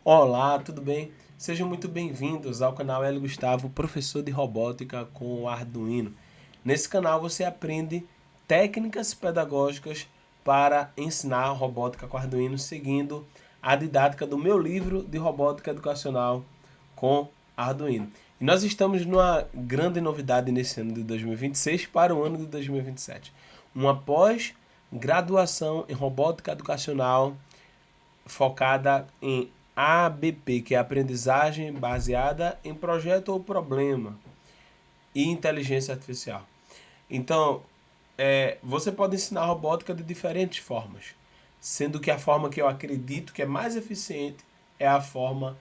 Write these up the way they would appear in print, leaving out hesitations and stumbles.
Olá, tudo bem? Sejam muito bem-vindos ao canal Hélio Gustavo, professor de robótica com o Arduino. Nesse canal você aprende técnicas pedagógicas para ensinar robótica com Arduino, seguindo a didática do meu livro de robótica educacional com Arduino. E nós estamos numa grande novidade nesse ano de 2026 para o ano de 2027. Uma pós-graduação em robótica educacional focada em ABP, que é aprendizagem baseada em projeto ou problema, e inteligência artificial. Então, você pode ensinar robótica de diferentes formas, sendo que a forma que eu acredito que é mais eficiente é a forma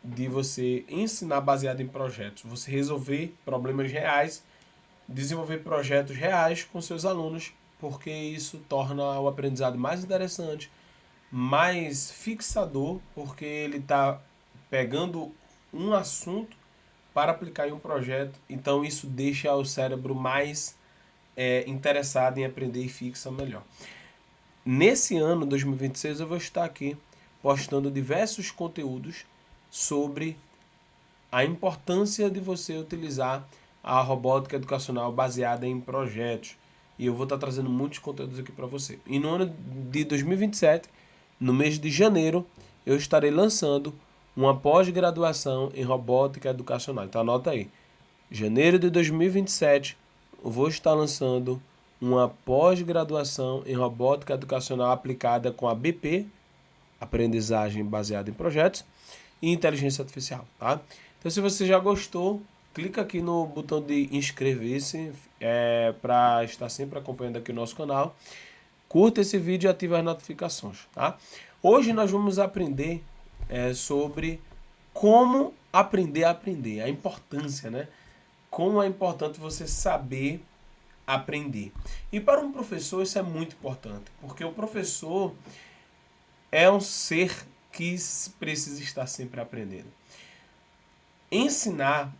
de você ensinar baseado em projetos, você resolver problemas reais, desenvolver projetos reais com seus alunos, porque isso torna o aprendizado mais interessante, mais fixador, porque ele está pegando um assunto para aplicar em um projeto. Então isso deixa o cérebro mais interessado em aprender e fixa melhor. Nesse ano 2026 eu vou estar aqui postando diversos conteúdos sobre a importância de você utilizar a robótica educacional baseada em projetos. E eu vou estar trazendo muitos conteúdos aqui para você. E no ano de 2027, no mês de janeiro, eu estarei lançando uma pós-graduação em robótica educacional. Então anota aí. Janeiro de 2027, eu vou estar lançando uma pós-graduação em robótica educacional aplicada com a BP, aprendizagem baseada em projetos, e inteligência artificial, tá? Então, se você já gostou, clica aqui no botão de inscrever-se para estar sempre acompanhando aqui o nosso canal. Curta esse vídeo e ative as notificações, tá? Hoje nós vamos aprender sobre como aprender a aprender, a importância, né? Como é importante você saber aprender. E para um professor isso é muito importante, porque o professor é um ser que precisa estar sempre aprendendo. Ensinar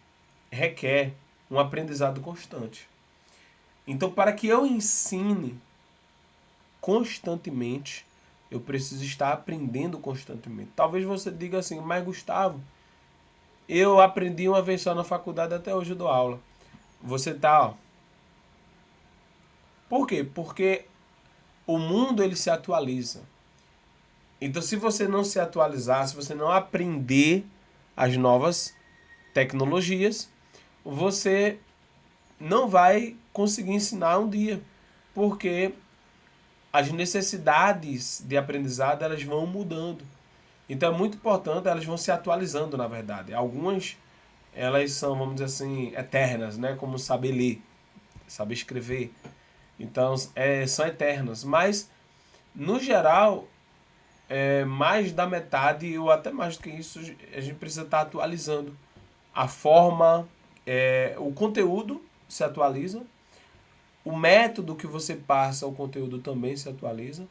requer um aprendizado constante. Então, para que eu ensine constantemente, eu preciso estar aprendendo constantemente. Talvez você diga assim, mas Gustavo, eu aprendi uma vez só na faculdade, até hoje eu dou aula. Você tá, ó. Por quê? Porque o mundo ele se atualiza. Então, se você não se atualizar, se você não aprender as novas tecnologias, você não vai conseguir ensinar um dia, porque as necessidades de aprendizado elas vão mudando. Então é muito importante, elas vão se atualizando, na verdade. Algumas elas são, vamos dizer assim, eternas, né? Como saber ler, saber escrever. Então são eternas, mas no geral mais da metade ou até mais do que isso a gente precisa estar atualizando a forma, o conteúdo se atualiza, o método que você passa o conteúdo também se atualiza,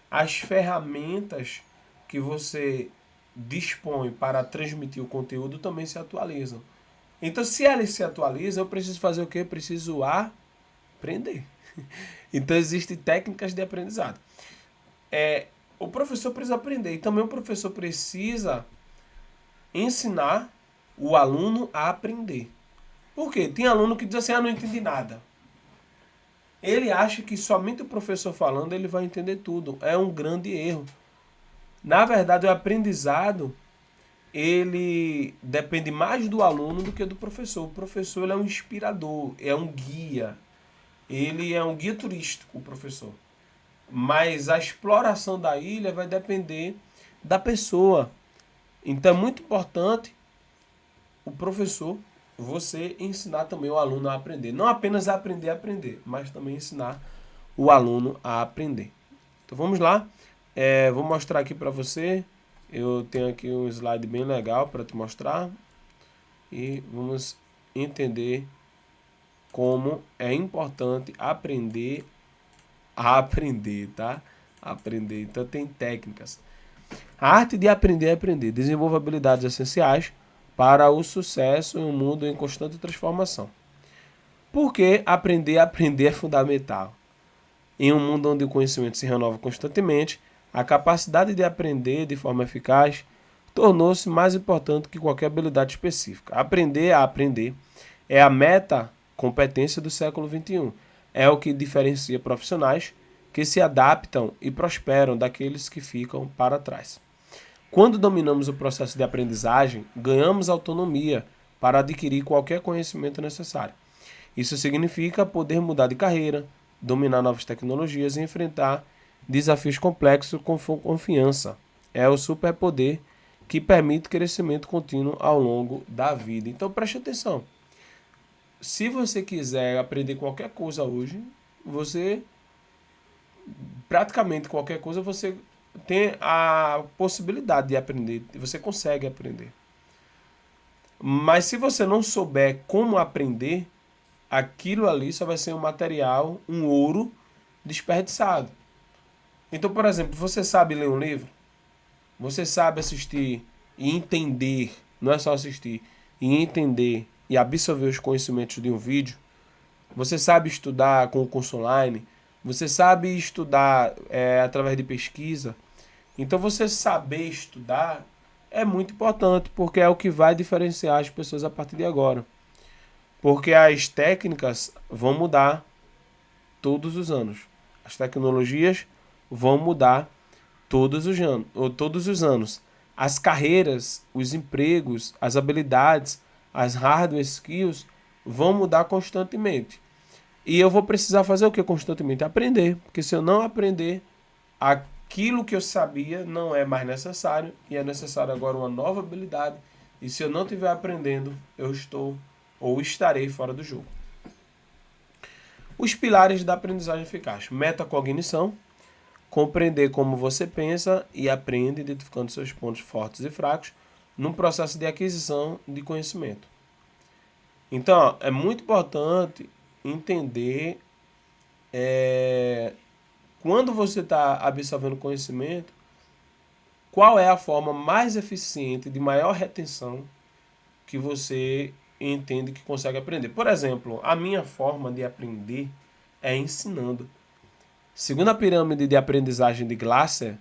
as ferramentas que você dispõe para transmitir o conteúdo também se atualizam. Então, se elas se atualizam, eu preciso fazer o quê? Eu preciso aprender. Então, existem técnicas de aprendizado. O professor precisa aprender e também o professor precisa ensinar o aluno a aprender. Por quê? Tem aluno que diz assim, não entendi nada. Ele acha que somente o professor falando ele vai entender tudo. É um grande erro. Na verdade, o aprendizado ele depende mais do aluno do que do professor. O professor ele é um inspirador, é um guia. Ele é um guia turístico, o professor. Mas a exploração da ilha vai depender da pessoa. Então é muito importante o professor, você ensinar também o aluno a aprender. Não apenas a aprender, mas também ensinar o aluno a aprender. Então vamos lá. Vou mostrar aqui para você. Eu tenho aqui um slide bem legal para te mostrar. E vamos entender como é importante aprender a aprender, tá? Aprender. Então tem técnicas. A arte de aprender é aprender. Desenvolva habilidades essenciais para o sucesso em um mundo em constante transformação. Porque aprender a aprender é fundamental. Em um mundo onde o conhecimento se renova constantemente, a capacidade de aprender de forma eficaz tornou-se mais importante que qualquer habilidade específica. Aprender a aprender é a meta competência do século XXI. É o que diferencia profissionais que se adaptam e prosperam daqueles que ficam para trás. Quando dominamos o processo de aprendizagem, ganhamos autonomia para adquirir qualquer conhecimento necessário. Isso significa poder mudar de carreira, dominar novas tecnologias e enfrentar desafios complexos com confiança. É o superpoder que permite crescimento contínuo ao longo da vida. Então preste atenção. Se você quiser aprender qualquer coisa hoje, você praticamente qualquer coisa você tem a possibilidade de aprender, você consegue aprender. Mas se você não souber como aprender, aquilo ali só vai ser um material, um ouro desperdiçado. Então, por exemplo, você sabe ler um livro? Você sabe assistir e entender, não é só assistir, e entender e absorver os conhecimentos de um vídeo? Você sabe estudar com o curso online? Você sabe estudar através de pesquisa? Então, você saber estudar é muito importante, porque é o que vai diferenciar as pessoas a partir de agora. Porque as técnicas vão mudar todos os anos. As tecnologias vão mudar todos os anos. As carreiras, os empregos, as habilidades, as hardware skills vão mudar constantemente. E eu vou precisar fazer o que constantemente? Aprender. Porque se eu não aprender, aquilo que eu sabia não é mais necessário e é necessário agora uma nova habilidade. E se eu não estiver aprendendo, eu estou ou estarei fora do jogo. Os pilares da aprendizagem eficaz: metacognição, compreender como você pensa e aprende, identificando seus pontos fortes e fracos, num processo de aquisição de conhecimento. Então, é muito importante entender quando você está absorvendo conhecimento, qual é a forma mais eficiente de maior retenção que você entende que consegue aprender. Por exemplo, a minha forma de aprender é ensinando. Segundo a pirâmide de aprendizagem de Glasser,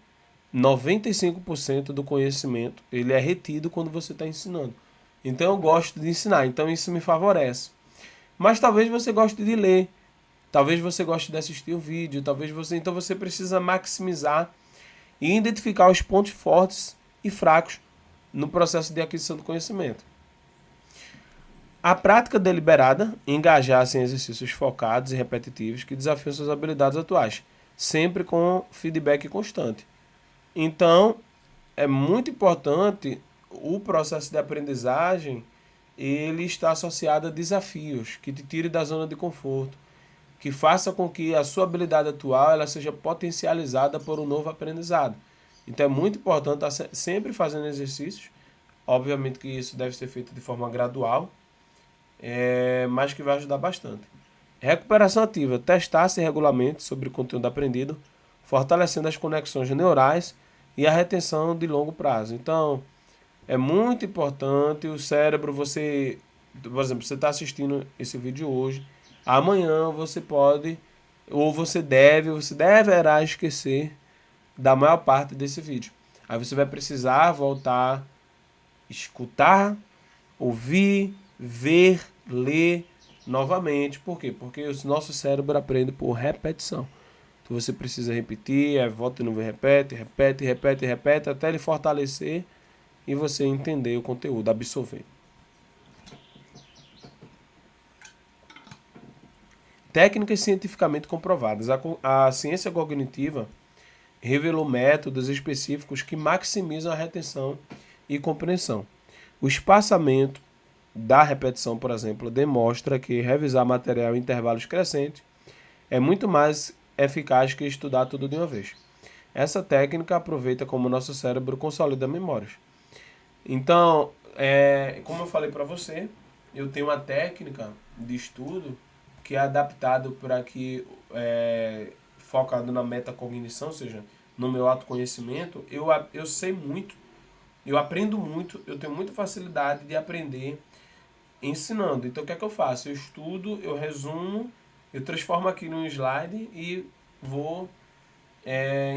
95% do conhecimento ele é retido quando você está ensinando. Então eu gosto de ensinar, então isso me favorece. Mas talvez você goste de ler, talvez você goste de assistir o vídeo, então você precisa maximizar e identificar os pontos fortes e fracos no processo de aquisição do conhecimento. A prática deliberada, engajar-se em exercícios focados e repetitivos que desafiam suas habilidades atuais, sempre com feedback constante. Então, é muito importante o processo de aprendizagem, ele está associado a desafios que te tire da zona de conforto, que faça com que a sua habilidade atual ela seja potencializada por um novo aprendizado. Então é muito importante estar sempre fazendo exercícios. Obviamente que isso deve ser feito de forma gradual, mas que vai ajudar bastante. Recuperação ativa: testar-se regularmente sobre o conteúdo aprendido, fortalecendo as conexões neurais e a retenção de longo prazo. Então, é muito importante o cérebro, por exemplo, você está assistindo esse vídeo hoje, amanhã você pode, ou você deverá esquecer da maior parte desse vídeo. Aí você vai precisar voltar, escutar, ouvir, ver, ler novamente. Por quê? Porque o nosso cérebro aprende por repetição. Então você precisa repetir, volta de novo, repete, até ele fortalecer e você entender o conteúdo, absorver. Técnicas cientificamente comprovadas. A ciência cognitiva revelou métodos específicos que maximizam a retenção e compreensão. O espaçamento da repetição, por exemplo, demonstra que revisar material em intervalos crescentes é muito mais eficaz que estudar tudo de uma vez. Essa técnica aproveita como nosso cérebro consolida memórias. Então, como eu falei para você, eu tenho uma técnica de estudo que é adaptado para que, focado na metacognição, ou seja, no meu autoconhecimento, eu sei muito, eu aprendo muito, eu tenho muita facilidade de aprender ensinando. Então, o que é que eu faço? Eu estudo, eu resumo, eu transformo aqui num slide e vou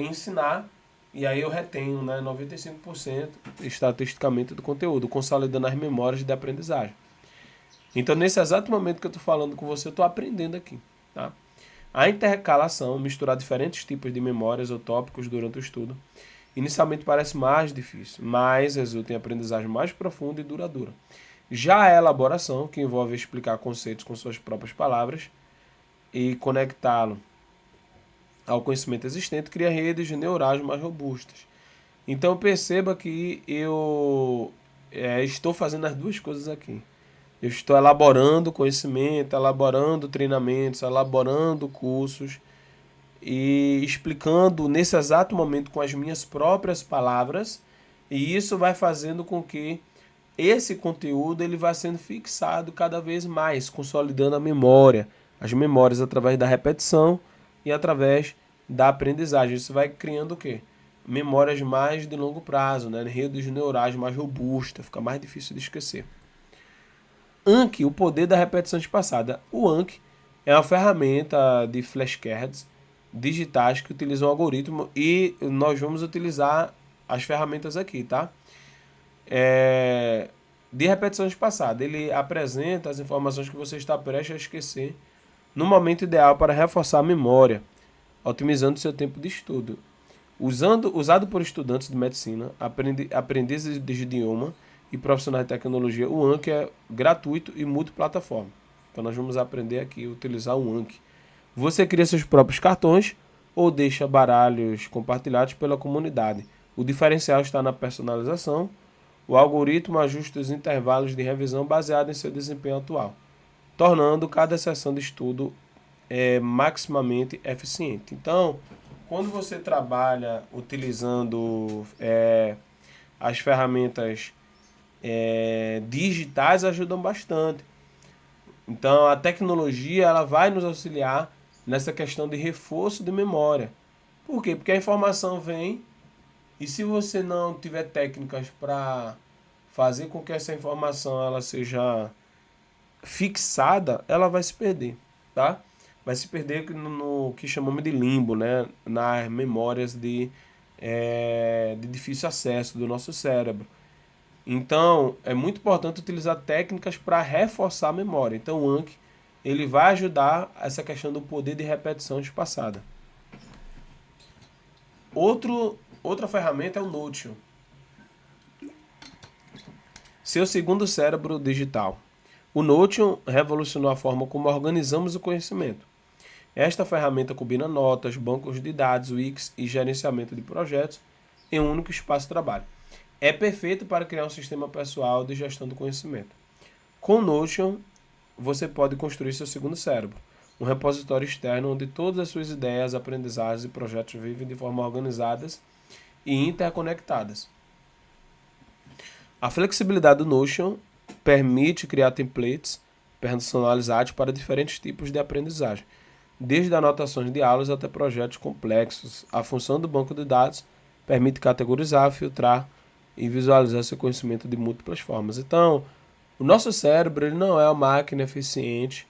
ensinar e aí eu retenho, né, 95% estatisticamente do conteúdo, consolidando as memórias de aprendizagem. Então, nesse exato momento que eu estou falando com você, eu estou aprendendo aqui. Tá? A intercalação, misturar diferentes tipos de memórias ou tópicos durante o estudo, inicialmente parece mais difícil, mas resulta em aprendizagem mais profunda e duradoura. Já a elaboração, que envolve explicar conceitos com suas próprias palavras e conectá-lo ao conhecimento existente, cria redes neurais mais robustas. Então perceba que eu estou fazendo as duas coisas aqui. Eu estou elaborando conhecimento, elaborando treinamentos, elaborando cursos e explicando nesse exato momento com as minhas próprias palavras, e isso vai fazendo com que esse conteúdo ele vai sendo fixado cada vez mais, consolidando a memória, as memórias através da repetição e através da aprendizagem. Isso vai criando o quê? Memórias mais de longo prazo, né? Redes neurais mais robustas, fica mais difícil de esquecer. Anki, o poder da repetição espaçada. O Anki é uma ferramenta de flashcards digitais que utiliza um algoritmo e nós vamos utilizar as ferramentas aqui, tá? De repetição espaçada. Ele apresenta as informações que você está prestes a esquecer no momento ideal para reforçar a memória, otimizando seu tempo de estudo. Usado por estudantes de medicina, aprendizes de idioma e profissionais de tecnologia, o Anki é gratuito e multiplataforma. Então nós vamos aprender aqui a utilizar o Anki. Você cria seus próprios cartões ou deixa baralhos compartilhados pela comunidade. O diferencial está na personalização. O algoritmo ajusta os intervalos de revisão baseado em seu desempenho atual, tornando cada sessão de estudo maximamente eficiente. Então, quando você trabalha utilizando as ferramentas digitais, ajudam bastante. Então, a tecnologia ela vai nos auxiliar nessa questão de reforço de memória. Por quê? Porque a informação vem e se você não tiver técnicas para fazer com que essa informação ela seja fixada, ela vai se perder, tá? Vai se perder no que chamamos de limbo, né? Nas memórias de difícil acesso do nosso cérebro. Então, é muito importante utilizar técnicas para reforçar a memória. Então, o Anki ele vai ajudar essa questão do poder de repetição espaçada. Outra ferramenta é o Notion. Seu segundo cérebro digital. O Notion revolucionou a forma como organizamos o conhecimento. Esta ferramenta combina notas, bancos de dados, wikis e gerenciamento de projetos em um único espaço de trabalho. É perfeito para criar um sistema pessoal de gestão do conhecimento. Com o Notion, você pode construir seu segundo cérebro, um repositório externo onde todas as suas ideias, aprendizagens e projetos vivem de forma organizadas e interconectadas. A flexibilidade do Notion permite criar templates personalizados para diferentes tipos de aprendizagem, desde anotações de aulas até projetos complexos. A função do banco de dados permite categorizar, filtrar e visualizar seu conhecimento de múltiplas formas. Então, o nosso cérebro ele não é uma máquina eficiente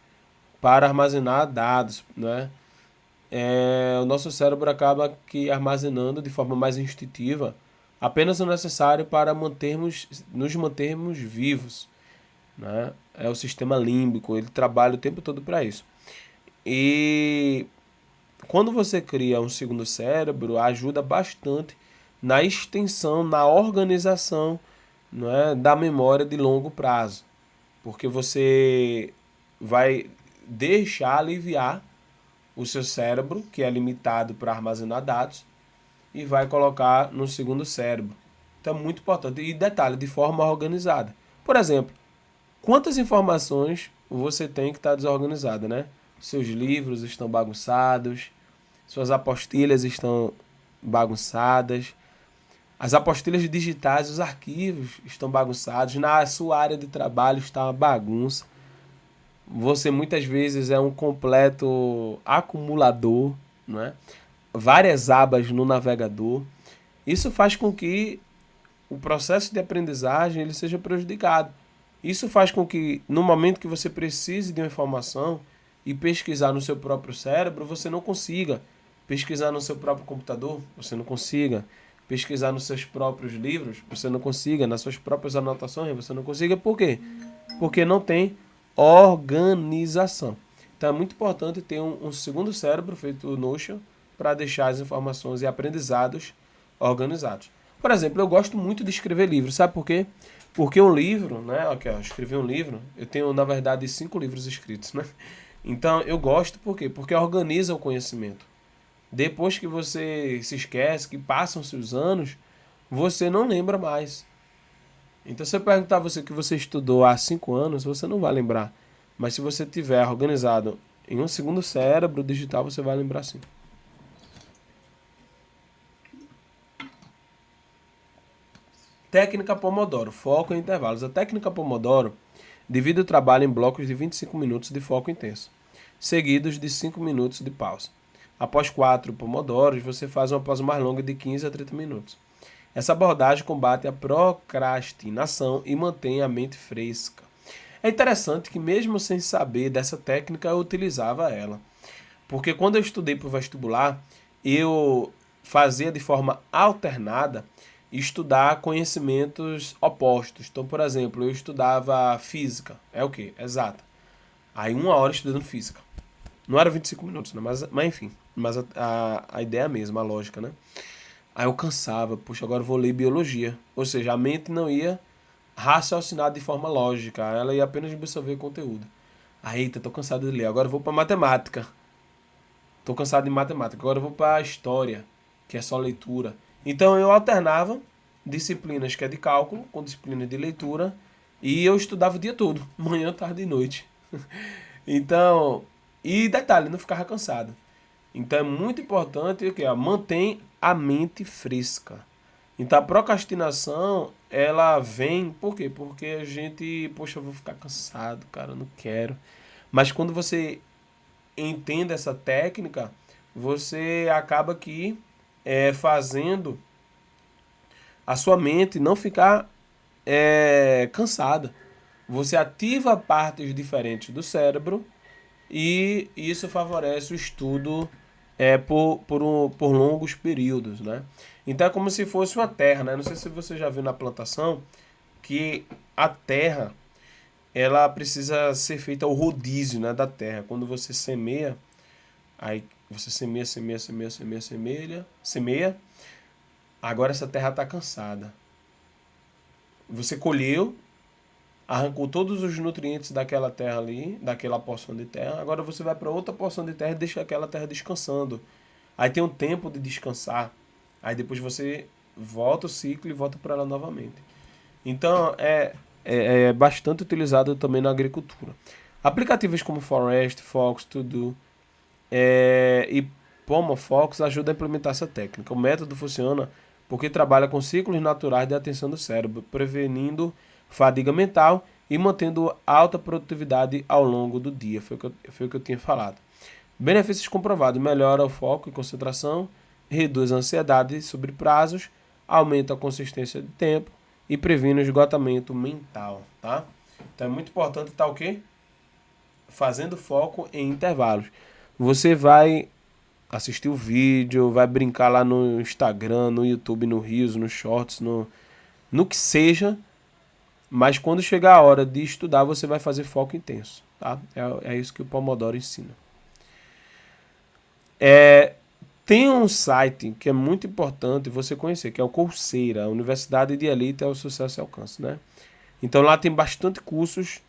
para armazenar dados, né? O nosso cérebro acaba que armazenando de forma mais instintiva apenas o necessário para nos mantermos vivos, né? É o sistema límbico, ele trabalha o tempo todo para isso. E quando você cria um segundo cérebro, ajuda bastante na extensão, na organização, né, da memória de longo prazo. Porque você vai deixar aliviar o seu cérebro, que é limitado para armazenar dados, e vai colocar no segundo cérebro. Então é muito importante. E detalhe, de forma organizada. Por exemplo, quantas informações você tem que estar desorganizada, né? Seus livros estão bagunçados, suas apostilhas estão bagunçadas, as apostilhas digitais, os arquivos estão bagunçados, na sua área de trabalho está uma bagunça. Você muitas vezes é um completo acumulador, né? Várias abas no navegador. Isso faz com que o processo de aprendizagem ele seja prejudicado. Isso faz com que, no momento que você precise de uma informação e pesquisar no seu próprio cérebro, você não consiga. Pesquisar no seu próprio computador, você não consiga. pesquisar nos seus próprios livros, você não consiga, nas suas próprias anotações, você não consiga. Por quê? Porque não tem organização. Então é muito importante ter um segundo cérebro feito no Notion para deixar as informações e aprendizados organizados. Por exemplo, eu gosto muito de escrever livros. Sabe por quê? Porque um livro, né? Ok, ó, escrever um livro. Eu tenho, na verdade, 5 livros escritos, né? Então eu gosto por quê? Porque organiza o conhecimento. Depois que você se esquece, que passam-se os anos, você não lembra mais. Então, se eu perguntar a você o que você estudou há 5 anos, você não vai lembrar. Mas se você tiver organizado em um segundo cérebro digital, você vai lembrar sim. Técnica Pomodoro, foco em intervalos. A técnica Pomodoro divide o trabalho em blocos de 25 minutos de foco intenso, seguidos de 5 minutos de pausa. Após 4 pomodoros, você faz uma pausa mais longa de 15 a 30 minutos. Essa abordagem combate a procrastinação e mantém a mente fresca. É interessante que mesmo sem saber dessa técnica, eu utilizava ela. Porque quando eu estudei para o vestibular, eu fazia de forma alternada estudar conhecimentos opostos. Então, por exemplo, eu estudava física. É o quê? Exata. Aí 1 hora estudando física. Não era 25 minutos, né? Mas enfim. Mas a ideia é a mesma, a lógica, né? Aí eu cansava. Puxa, agora eu vou ler biologia. Ou seja, a mente não ia raciocinar de forma lógica. Ela ia apenas absorver conteúdo. Aí, eita, tô cansado de ler. Agora eu vou para matemática. Tô cansado de matemática. Agora eu vou para história, que é só leitura. Então eu alternava disciplinas que é de cálculo com disciplina de leitura e eu estudava o dia todo, manhã, tarde e noite. Então, e detalhe, não ficava cansado. Então é muito importante que mantém a mente fresca. Então a procrastinação, ela vem, por quê? Porque a gente, poxa, eu vou ficar cansado, cara, eu não quero. Mas quando você entende essa técnica, você acaba que fazendo a sua mente não ficar cansada. Você ativa partes diferentes do cérebro e isso favorece o estudo por longos períodos, né? Então é como se fosse uma terra, né? Não sei se você já viu na plantação que a terra ela precisa ser feita o rodízio, né, da terra. Quando você semeia, aí você semeia. Agora essa terra está cansada. Você colheu, arrancou todos os nutrientes daquela terra ali, daquela porção de terra. Agora você vai para outra porção de terra e deixa aquela terra descansando. Aí tem um tempo de descansar. Aí depois você volta o ciclo e volta para ela novamente. Então é bastante utilizado também na agricultura. Aplicativos como Forest, Fox, To-Do e Pomofox ajudam a implementar essa técnica. O método funciona porque trabalha com ciclos naturais de atenção do cérebro, prevenindo fadiga mental e mantendo alta produtividade ao longo do dia. Foi o que eu tinha falado. Benefícios comprovados: melhora o foco e concentração, reduz a ansiedade sobre prazos, aumenta a consistência de tempo e previne o esgotamento mental, tá? Então é muito importante estar o quê? Fazendo foco em intervalos. Você vai assistir o vídeo, vai brincar lá no Instagram, no YouTube, no Reels, no Shorts, no que seja, mas quando chegar a hora de estudar, você vai fazer foco intenso, tá? É isso que o Pomodoro ensina. Tem um site que é muito importante você conhecer, que é o Coursera, a Universidade de Elite ao Sucesso e Alcance, né? Então lá tem bastante cursos,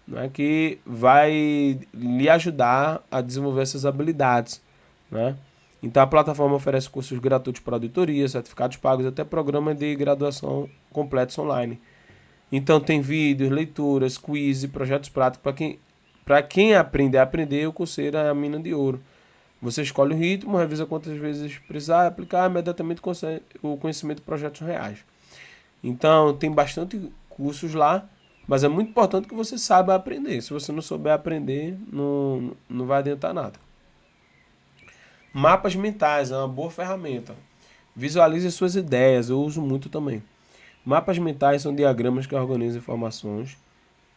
né, que vai lhe ajudar a desenvolver essas habilidades, né? Então a plataforma oferece cursos gratuitos para auditoria, certificados pagos, até programa de graduação completos online. Então tem vídeos, leituras, quiz e projetos práticos para quem aprender a aprender. O Coursera é a mina de ouro. Você escolhe o ritmo, revisa quantas vezes precisar, aplicar imediatamente o conhecimento de projetos reais. Então tem bastante cursos lá, mas é muito importante que você saiba aprender. Se você não souber aprender, não vai adiantar nada. Mapas mentais é uma boa ferramenta. Visualize suas ideias, eu uso muito também. Mapas mentais são diagramas que organizam informações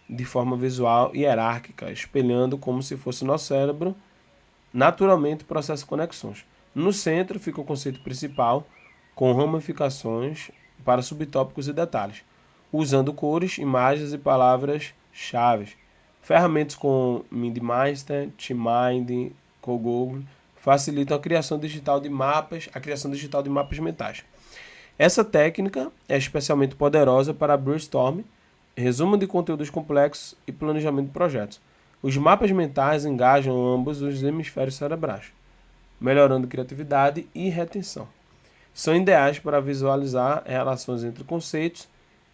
de forma visual e hierárquica, espelhando como se fosse nosso cérebro naturalmente processa conexões. No centro fica o conceito principal, com ramificações para subtópicos e detalhes, usando cores, imagens e palavras-chave. Ferramentas como MindMaster, TMind, CoGoogle facilitam a criação digital de mapas mentais. Essa técnica é especialmente poderosa para brainstorm, resumo de conteúdos complexos e planejamento de projetos. Os mapas mentais engajam ambos os hemisférios cerebrais, melhorando criatividade e retenção. São ideais para visualizar relações entre conceitos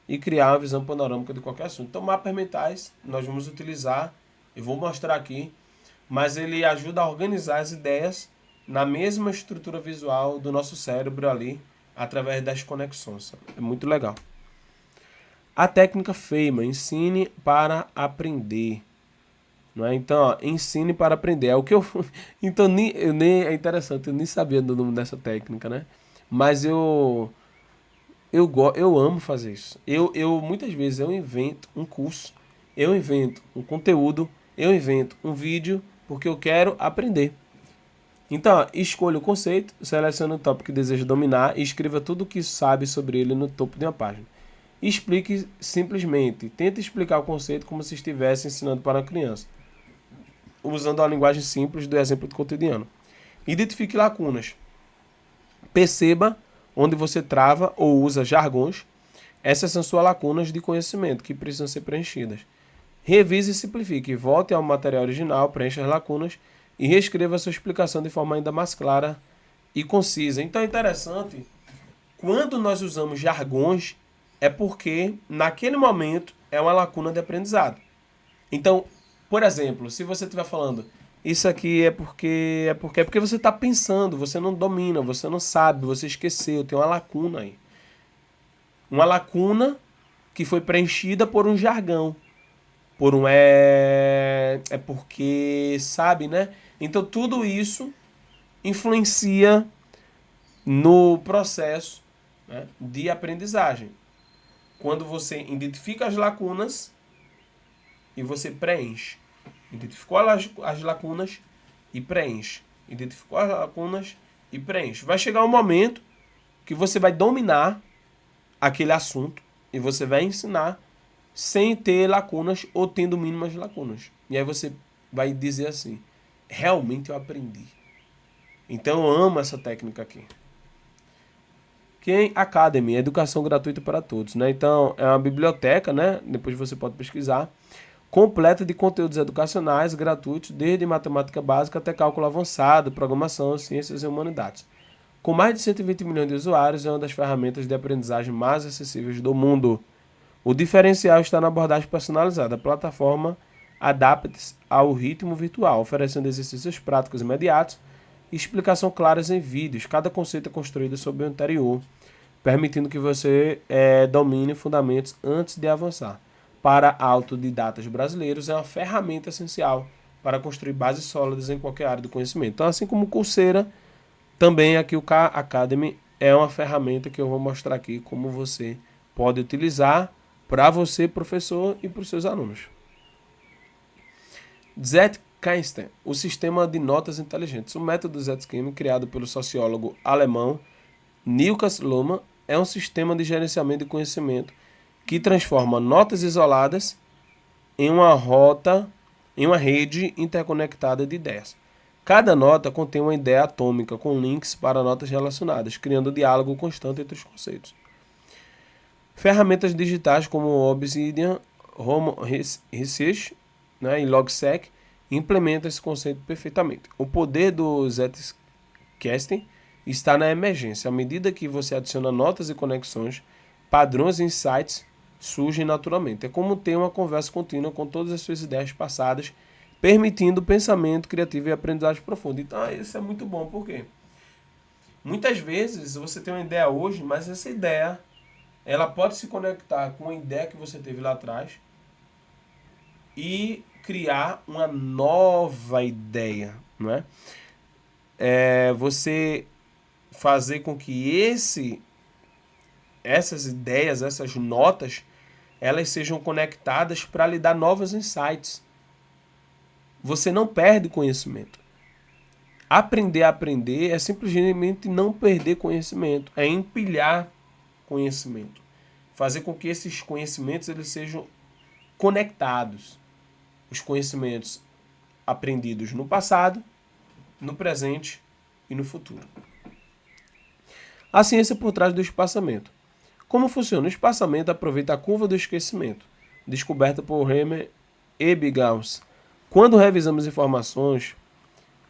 e criar uma visão panorâmica de qualquer assunto. Então, mapas mentais nós vamos utilizar, eu vou mostrar aqui, mas ele ajuda a organizar as ideias na mesma estrutura visual do nosso cérebro ali, através das conexões. É muito legal. A técnica Feynman, ensine para aprender. Não é? Então, ó, ensine para aprender. É o que eu. Então, é interessante, eu nem sabia do nome dessa técnica, né? Mas eu amo fazer isso. Muitas vezes eu invento um curso, eu invento um conteúdo, eu invento um vídeo, porque eu quero aprender. Então, ó, escolha o conceito, selecione o tópico que deseja dominar e escreva tudo o que sabe sobre ele no topo de uma página. Explique simplesmente. Tente explicar o conceito como se estivesse ensinando para uma criança, usando a linguagem simples do exemplo do cotidiano. Identifique lacunas. Perceba onde você trava ou usa jargões. Essas são suas lacunas de conhecimento que precisam ser preenchidas. Revise e simplifique. Volte ao material original, preencha as lacunas e reescreva a sua explicação de forma ainda mais clara e concisa. Então é interessante, quando nós usamos jargões, é porque naquele momento é uma lacuna de aprendizado. Então, por exemplo, se você estiver falando, isso aqui é porque você está pensando, você não domina, você não sabe, você esqueceu, tem uma lacuna aí. Uma lacuna que foi preenchida por um jargão, por um é porque, sabe, né? Então tudo isso influencia no processo, né, de aprendizagem. Quando você identifica as lacunas e você preenche. Identificou as lacunas e preenche. Identificou as lacunas e preenche. Vai chegar um momento que você vai dominar aquele assunto e você vai ensinar sem ter lacunas ou tendo mínimas lacunas. E aí você vai dizer assim, realmente eu aprendi. Então eu amo essa técnica aqui. Khan Academy, educação gratuita para todos, né? Então é uma biblioteca, né? Depois você pode pesquisar, completa de conteúdos educacionais gratuitos, desde matemática básica até cálculo avançado, programação, ciências e humanidades. Com mais de 120 milhões de usuários, é uma das ferramentas de aprendizagem mais acessíveis do mundo. O diferencial está na abordagem personalizada. A plataforma adapta-se ao ritmo virtual, oferecendo exercícios práticos imediatos e explicação claras em vídeos. Cada conceito é construído sobre o anterior, permitindo que você domine fundamentos antes de avançar. Para autodidatas brasileiros, é uma ferramenta essencial para construir bases sólidas em qualquer área do conhecimento. Então, assim como o Coursera, também aqui o Khan Academy é uma ferramenta que eu vou mostrar aqui como você pode utilizar para você, professor, e para os seus alunos. Zettelkasten, o sistema de notas inteligentes. O método Zettelkasten, criado pelo sociólogo alemão Niklas Luhmann, é um sistema de gerenciamento de conhecimento que transforma notas isoladas em uma rede interconectada de ideias. Cada nota contém uma ideia atômica com links para notas relacionadas, criando diálogo constante entre os conceitos. Ferramentas digitais como Obsidian, Home Research, né, e Logseq implementam esse conceito perfeitamente. O poder do Zettelkasten está na emergência. À medida que você adiciona notas e conexões, padrões e insights surgem naturalmente. É como ter uma conversa contínua com todas as suas ideias passadas, permitindo pensamento criativo e aprendizagem profunda. Então, isso é muito bom, por quê? Muitas vezes você tem uma ideia hoje, mas essa ideia ela pode se conectar com a ideia que você teve lá atrás e criar uma nova ideia, não é? Você fazer com que essas ideias, essas notas, elas sejam conectadas para lhe dar novos insights. Você não perde conhecimento. Aprender a aprender é simplesmente não perder conhecimento, é empilhar conhecimento. Fazer com que esses conhecimentos eles sejam conectados. Os conhecimentos aprendidos no passado, no presente e no futuro. A ciência por trás do espaçamento. Como funciona? O espaçamento aproveita a curva do esquecimento, descoberta por Hermann Ebbinghaus. Quando revisamos informações,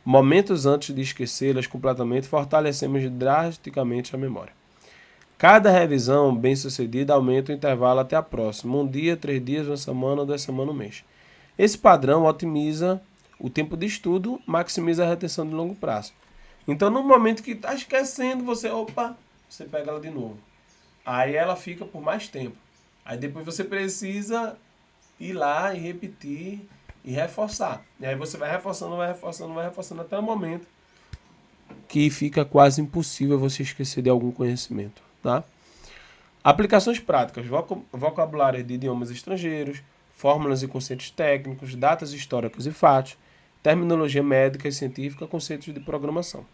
momentos antes de esquecê-las completamente, fortalecemos drasticamente a memória. Cada revisão bem-sucedida aumenta o intervalo até a próxima. 1 dia, 3 dias, 1 semana, 2 semanas, 1 mês. Esse padrão otimiza o tempo de estudo, maximiza a retenção de longo prazo. Então, no momento que está esquecendo, você pega ela de novo. Aí ela fica por mais tempo. Aí depois você precisa ir lá e repetir e reforçar. E aí você vai reforçando até o momento que fica quase impossível você esquecer de algum conhecimento. Tá? Aplicações práticas, vocabulário de idiomas estrangeiros, fórmulas e conceitos técnicos, datas históricas e fatos, terminologia médica e científica, conceitos de programação.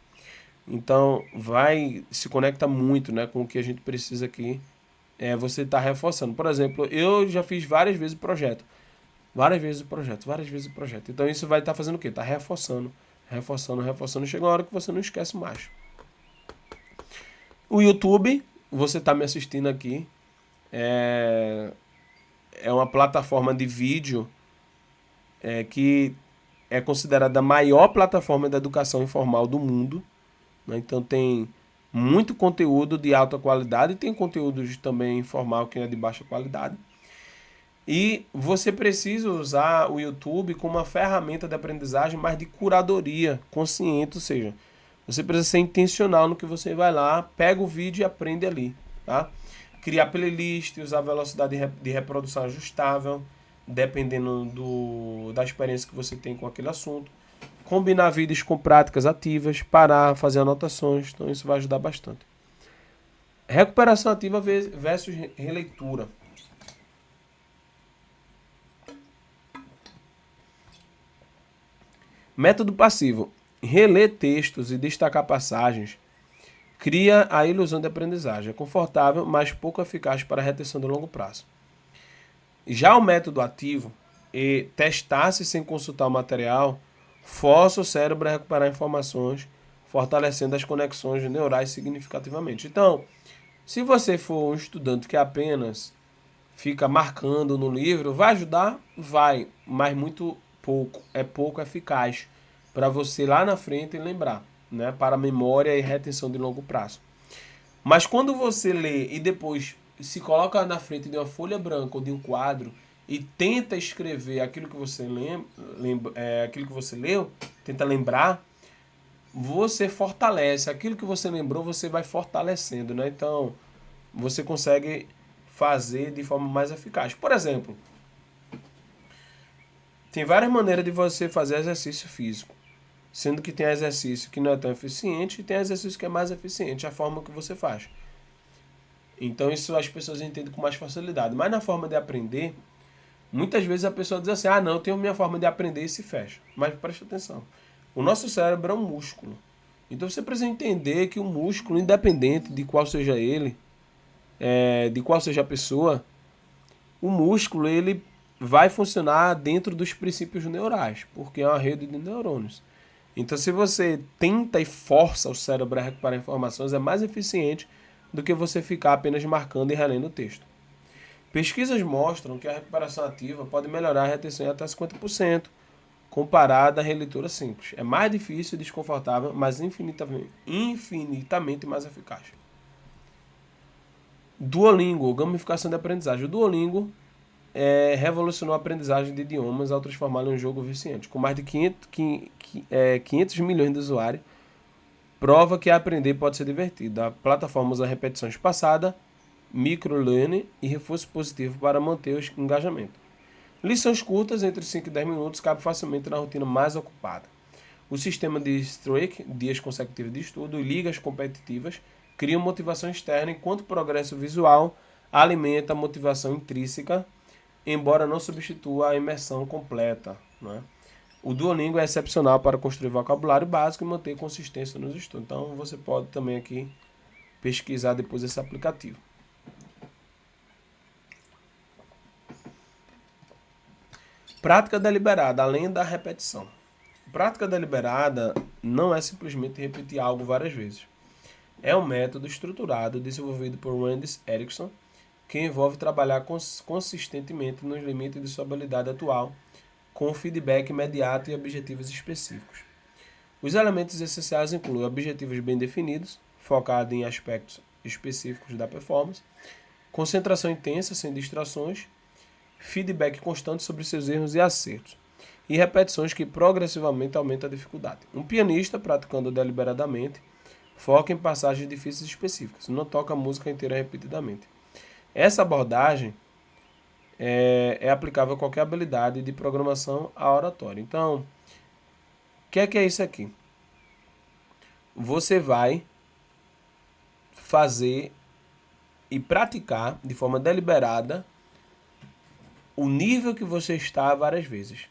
Então, se conecta muito, né, com o que a gente precisa aqui. Você está reforçando. Por exemplo, eu já fiz várias vezes o projeto. Várias vezes o projeto. Então, isso vai estar fazendo o quê? Está reforçando. Chega uma hora que você não esquece mais. O YouTube, você está me assistindo aqui, é uma plataforma de vídeo que é considerada a maior plataforma da educação informal do mundo. Né? Então tem muito conteúdo de alta qualidade e tem conteúdo também informal que é de baixa qualidade. E você precisa usar o YouTube como uma ferramenta de aprendizagem, mas de curadoria consciente, ou seja, você precisa ser intencional no que você vai lá, pega o vídeo e aprende ali. Tá? Criar playlist, usar velocidade de reprodução ajustável, dependendo da experiência que você tem com aquele assunto. Combinar vídeos com práticas ativas, parar, fazer anotações, então isso vai ajudar bastante. Recuperação ativa versus releitura. Método passivo. Reler textos e destacar passagens cria a ilusão de aprendizagem. É confortável, mas pouco eficaz para a retenção de longo prazo. Já o método ativo, testar-se sem consultar o material, força o cérebro a recuperar informações, fortalecendo as conexões neurais significativamente. Então, se você for um estudante que apenas fica marcando no livro, vai ajudar? Vai, mas muito pouco. É pouco eficaz para você lá na frente lembrar, né? Para memória e retenção de longo prazo. Mas quando você lê e depois se coloca na frente de uma folha branca ou de um quadro e tenta escrever aquilo que você aquilo que você leu, tenta lembrar, você fortalece. Aquilo que você lembrou, você vai fortalecendo, né? Então, você consegue fazer de forma mais eficaz. Por exemplo, tem várias maneiras de você fazer exercício físico. Sendo que tem exercício que não é tão eficiente e tem exercício que é mais eficiente, a forma que você faz. Então isso as pessoas entendem com mais facilidade. Mas na forma de aprender, muitas vezes a pessoa diz assim, não, eu tenho minha forma de aprender e se fecha. Mas preste atenção, o nosso cérebro é um músculo. Então você precisa entender que o músculo, independente de qual seja ele, de qual seja a pessoa, o músculo ele vai funcionar dentro dos princípios neurais, porque é uma rede de neurônios. Então, se você tenta e força o cérebro a recuperar informações, é mais eficiente do que você ficar apenas marcando e relendo o texto. Pesquisas mostram que a recuperação ativa pode melhorar a retenção em até 50%, comparada à releitura simples. É mais difícil e desconfortável, mas infinitamente mais eficaz. Duolingo, gamificação de aprendizagem. O Duolingo revolucionou a aprendizagem de idiomas ao transformá-lo em um jogo viciante. Com mais de 500 milhões de usuários, prova que aprender pode ser divertido. A plataforma usa repetição espaçada, microlearning e reforço positivo para manter o engajamento. Lições curtas, entre 5 e 10 minutos, cabe facilmente na rotina mais ocupada. O sistema de streak, dias consecutivos de estudo, e ligas competitivas criam motivação externa, enquanto o progresso visual alimenta a motivação intrínseca, embora não substitua a imersão completa. Né? O Duolingo é excepcional para construir vocabulário básico e manter consistência nos estudos. Então, você pode também aqui pesquisar depois esse aplicativo. Prática deliberada, além da repetição. Prática deliberada não é simplesmente repetir algo várias vezes. É um método estruturado desenvolvido por Randy Erickson que envolve trabalhar consistentemente nos limites de sua habilidade atual, com feedback imediato e objetivos específicos. Os elementos essenciais incluem objetivos bem definidos, focados em aspectos específicos da performance, concentração intensa sem distrações, feedback constante sobre seus erros e acertos, e repetições que progressivamente aumentam a dificuldade. Um pianista, praticando deliberadamente, foca em passagens difíceis e específicas, não toca a música inteira repetidamente. Essa abordagem é aplicável a qualquer habilidade de programação à oratória. Então, o que é isso aqui? Você vai fazer e praticar de forma deliberada o nível que você está várias vezes.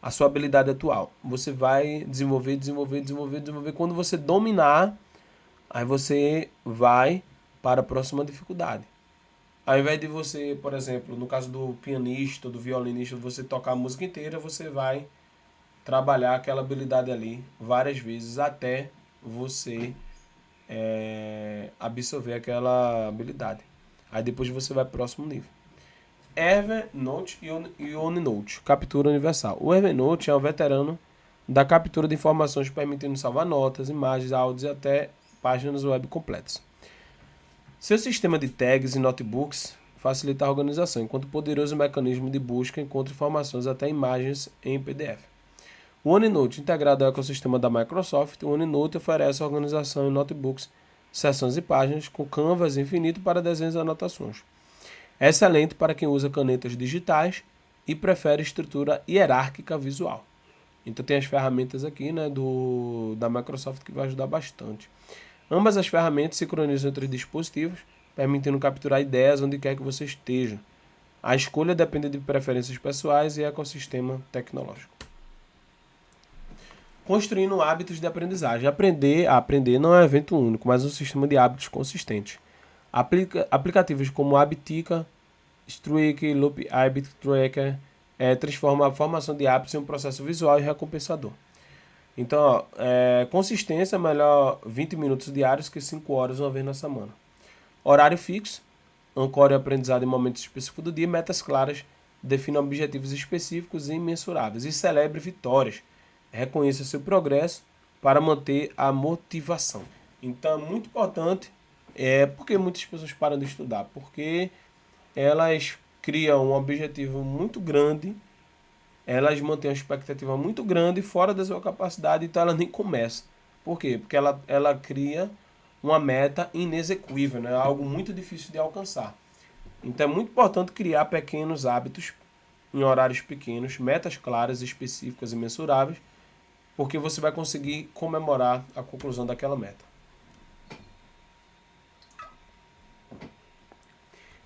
A sua habilidade atual. Você vai desenvolver. Quando você dominar, aí você vai para a próxima dificuldade. Ao invés de você, por exemplo, no caso do pianista, do violinista, você tocar a música inteira, você vai trabalhar aquela habilidade ali várias vezes até você absorver aquela habilidade. Aí depois você vai para o próximo nível. Evernote e OneNote, captura universal. O Evernote é um veterano da captura de informações, permitindo salvar notas, imagens, áudios e até páginas web completas. Seu sistema de tags e notebooks facilita a organização, enquanto o poderoso mecanismo de busca encontra informações até imagens em PDF. O OneNote, integrado ao ecossistema da Microsoft, o OneNote oferece organização em notebooks, seções e páginas, com canvas infinito para desenhos e anotações. É excelente para quem usa canetas digitais e prefere estrutura hierárquica visual. Então tem as ferramentas aqui, né, da Microsoft que vai ajudar bastante. Ambas as ferramentas sincronizam entre dispositivos, permitindo capturar ideias onde quer que você esteja. A escolha depende de preferências pessoais e ecossistema tecnológico. Construindo hábitos de aprendizagem. Aprender não é um evento único, mas um sistema de hábitos consistente. Aplicativos como Habitica, Streak, Loop Habit Tracker transformam a formação de hábitos em um processo visual e recompensador. Então, consistência é melhor 20 minutos diários que 5 horas uma vez na semana. Horário fixo, ancore o aprendizado em momentos específicos do dia, metas claras, defina objetivos específicos e imensuráveis e celebre vitórias. Reconheça seu progresso para manter a motivação. Então, é muito importante, porque muitas pessoas param de estudar, porque elas criam um objetivo muito grande, elas mantêm uma expectativa muito grande fora da sua capacidade, então ela nem começa. Por quê? Porque ela cria uma meta inexequível, né? Algo muito difícil de alcançar. Então é muito importante criar pequenos hábitos em horários pequenos, metas claras, específicas e mensuráveis, porque você vai conseguir comemorar a conclusão daquela meta.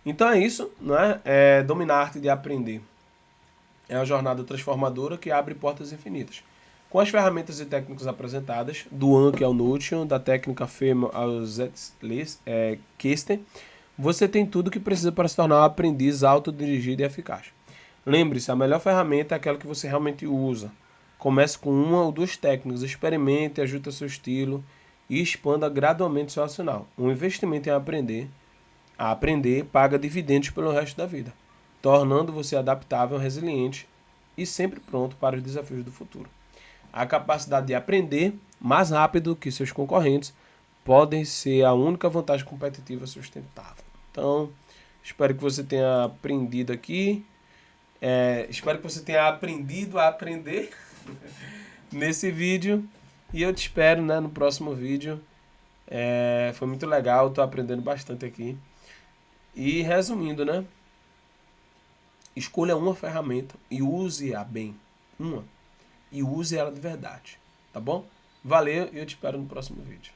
Então é isso, né? Dominar a arte de aprender. É uma jornada transformadora que abre portas infinitas. Com as ferramentas e técnicas apresentadas, do Anki ao Notion, da técnica FEMA ao Kester, você tem tudo o que precisa para se tornar um aprendiz autodirigido e eficaz. Lembre-se, a melhor ferramenta é aquela que você realmente usa. Comece com uma ou duas técnicas, experimente, ajuste ao seu estilo e expanda gradualmente seu arsenal. Um investimento em aprender paga dividendos pelo resto da vida, tornando você adaptável, resiliente e sempre pronto para os desafios do futuro. A capacidade de aprender mais rápido que seus concorrentes podem ser a única vantagem competitiva sustentável. Então, espero que você tenha aprendido aqui. Espero que você tenha aprendido a aprender nesse vídeo. E eu te espero, né, no próximo vídeo. Foi muito legal, estou aprendendo bastante aqui. E resumindo, né? Escolha uma ferramenta e use-a bem. E use ela de verdade. Tá bom? Valeu e eu te espero no próximo vídeo.